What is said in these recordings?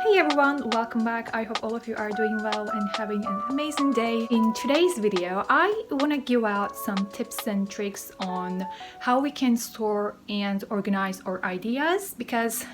Hey everyone, welcome back. I hope all of you are doing well and having an amazing day. In today's video, I want to give out some tips and tricks on how we can store and organize our ideas, because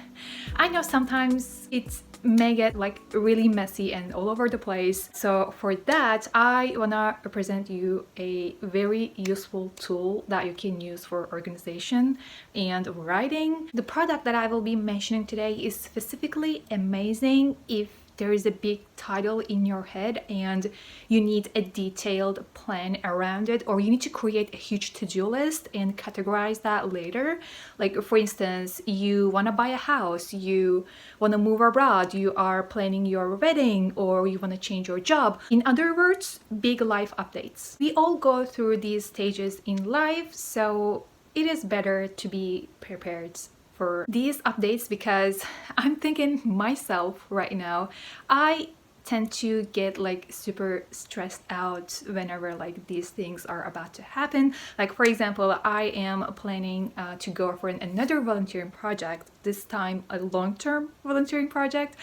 I know sometimes it's may get like really messy and all over the place. So for that, I wanna present you a very useful tool that you can use for organization and writing. The product that I will be mentioning today is specifically amazing if there is a big title in your head and you need a detailed plan around it, or you need to create a huge to-do list and categorize that later. Like for instance, you want to buy a house, you want to move abroad, you are planning your wedding, or you want to change your job. In other words, big life updates. We all go through these stages in life, so it is better to be prepared for these updates, because I'm thinking myself right now, I tend to get like super stressed out whenever like these things are about to happen. Like for example, I am planning to go for another volunteering project, this time a long-term volunteering project,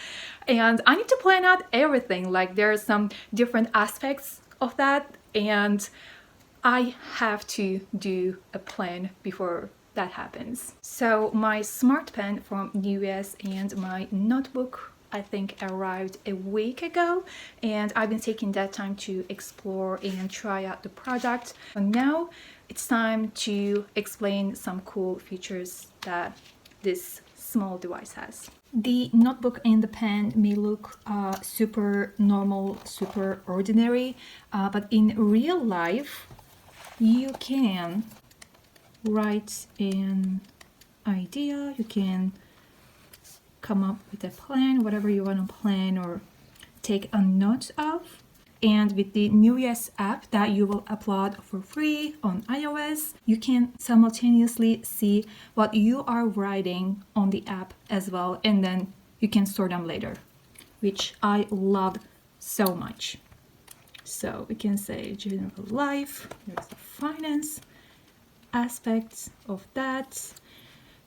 and I need to plan out everything. Like there are some different aspects of that, and I have to do a plan before that happens. So my smart pen from US and my notebook I think arrived a week ago, and I've been taking that time to explore and try out the product. And now it's time to explain some cool features that this small device has. The notebook and the pen may look super normal, super ordinary, but in real life you can write an idea, you can come up with a plan, whatever you want to plan or take a note of. And with the NewYes app that you will upload for free on iOS, you can simultaneously see what you are writing on the app as well, and then you can store them later, which I loved so much. So we can say general life, there's the finance aspects of that,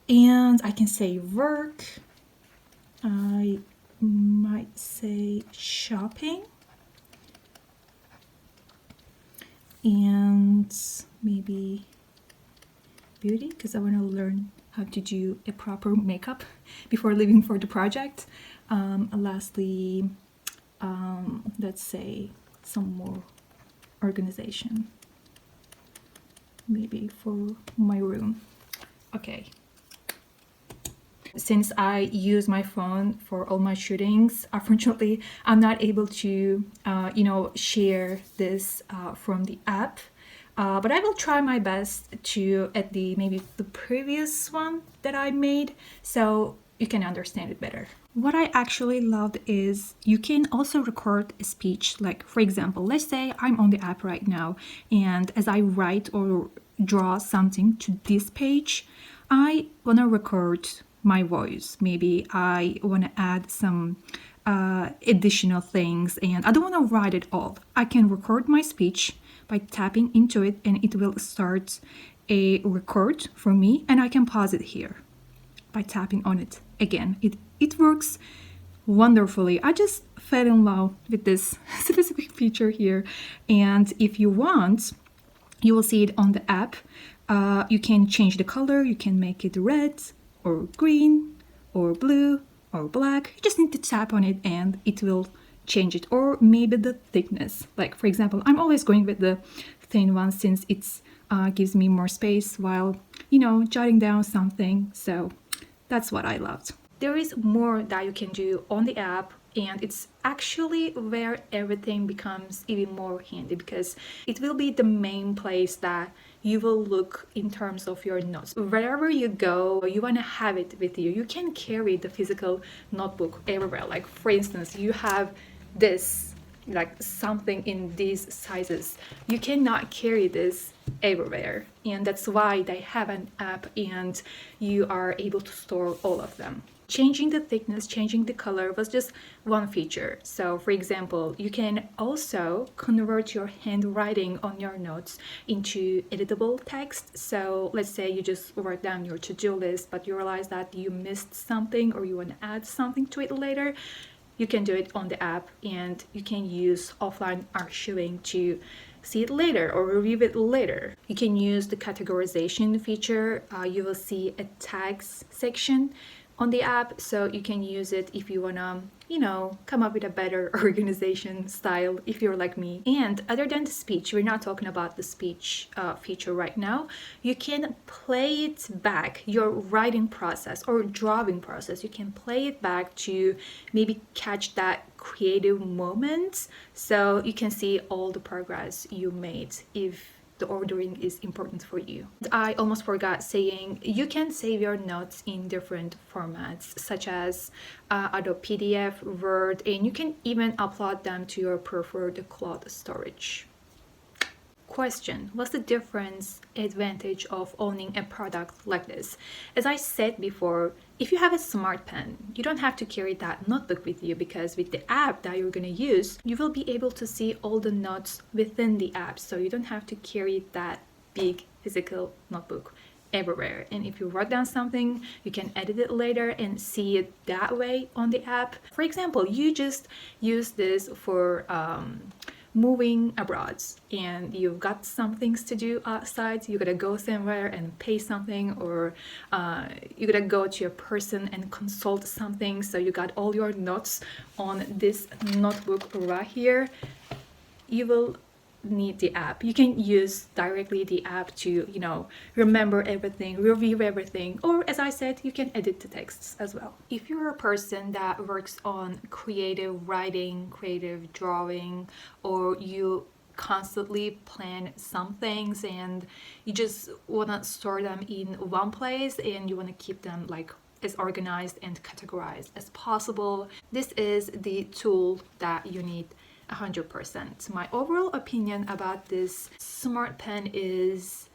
and I can say work, I might say shopping, and maybe beauty, because I want to learn how to do a proper makeup before leaving for the project. Lastly, let's say some more organization, maybe for my room. Okay. Since I use my phone for all my shootings, unfortunately, I'm not able to, share this from the app. But I will try my best to at maybe the previous one that I made, so you can understand it better. What I actually loved is you can also record a speech. Like for example, let's say I'm on the app right now, and as I write or draw something to this page, I want to record my voice. Maybe I want to add some additional things, and I don't want to write it all. I can record my speech by tapping into it, and it will start a record for me, and I can pause it here by tapping on it again. It works wonderfully. I just fell in love with this specific feature here, and if you want, you will see it on the app. You can change the color, you can make it red or green or blue or black. You just need to tap on it and it will change it, or maybe the thickness. Like for example, I'm always going with the thin one since it's gives me more space while jotting down something. So that's what I loved. There is more that you can do on the app, and it's actually where everything becomes even more handy, because it will be the main place that you will look in terms of your notes. Wherever you go, you want to have it with you. You can carry the physical notebook everywhere. Like for instance, you have this, like something in these sizes. You cannot carry this everywhere, and that's why they have an app and you are able to store all of them. Changing the thickness, changing the color was just one feature. So for example, you can also convert your handwriting on your notes into editable text. So let's say you just write down your to-do list, but you realize that you missed something or you want to add something to it later. you can do it on the app, and you can use offline archiving to see it later or review it later. You can use the categorization feature. You will see a tags section on the app, so you can use it if you wanna, come up with a better organization style if you're like me. And other than the speech, we're not talking about the speech feature right now. You can play it back, your writing process or drawing process. You can play it back to maybe catch that creative moment, so you can see all the progress you made if the ordering is important for you. I almost forgot saying you can save your notes in different formats, such as Adobe PDF, Word, and you can even upload them to your preferred cloud storage. Question: what's the advantage of owning a product like this? As I said before, if you have a smart pen, you don't have to carry that notebook with you, because with the app that you're going to use, you will be able to see all the notes within the app, so you don't have to carry that big physical notebook everywhere. And if you write down something, you can edit it later and see it that way on the app. For example, you just use this for moving abroad, and you've got some things to do outside. You gotta go somewhere and pay something, or you gotta go to a person and consult something, so you got all your notes on this notebook right here. You will need the app. You can use directly the app to, remember everything, review everything, or as I said, you can edit the texts as well. If you're a person that works on creative writing, creative drawing, or you constantly plan some things and you just want to store them in one place and you want to keep them like as organized and categorized as possible, this is the tool that you need 100%. My overall opinion about this smart pen is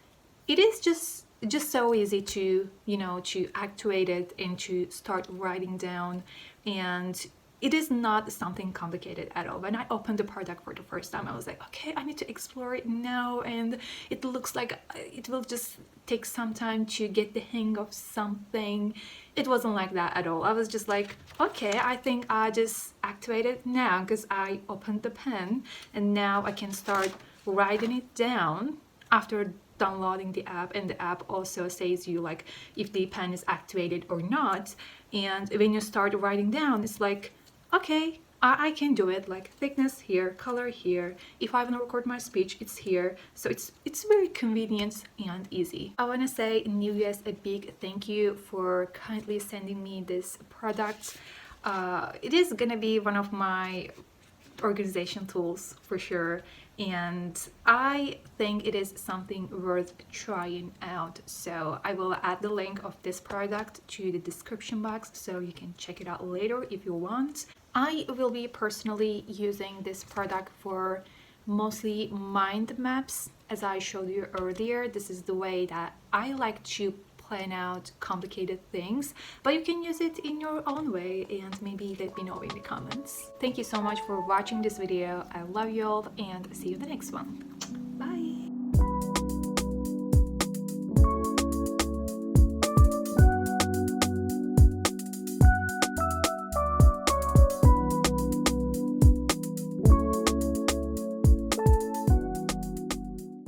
it is just so easy to to activate it and to start writing down, and it is not something complicated at all. When I opened the product for the first time, I was like, okay, I need to explore it now, and it looks like it will just take some time to get the hang of something. It wasn't like that at all. I was just like, okay, I think I just activate it now because I opened the pen, and now I can start writing it down after downloading the app. And the app also says you like if the pen is activated or not, and when you start writing down, it's like, okay, I can do it, like thickness here, color here. If I want to record my speech, it's here. So it's very convenient and easy. I want to say NuVS a big thank you for kindly sending me this product. It is gonna be one of my organization tools for sure, and I think it is something worth trying out. So I will add the link of this product to the description box so you can check it out later if you want. I will be personally using this product for mostly mind maps. As I showed you earlier, this is the way that I like to plan out complicated things, but you can use it in your own way, and maybe let me know in the comments. Thank you so much for watching this video. I love you all, and see you in the next one.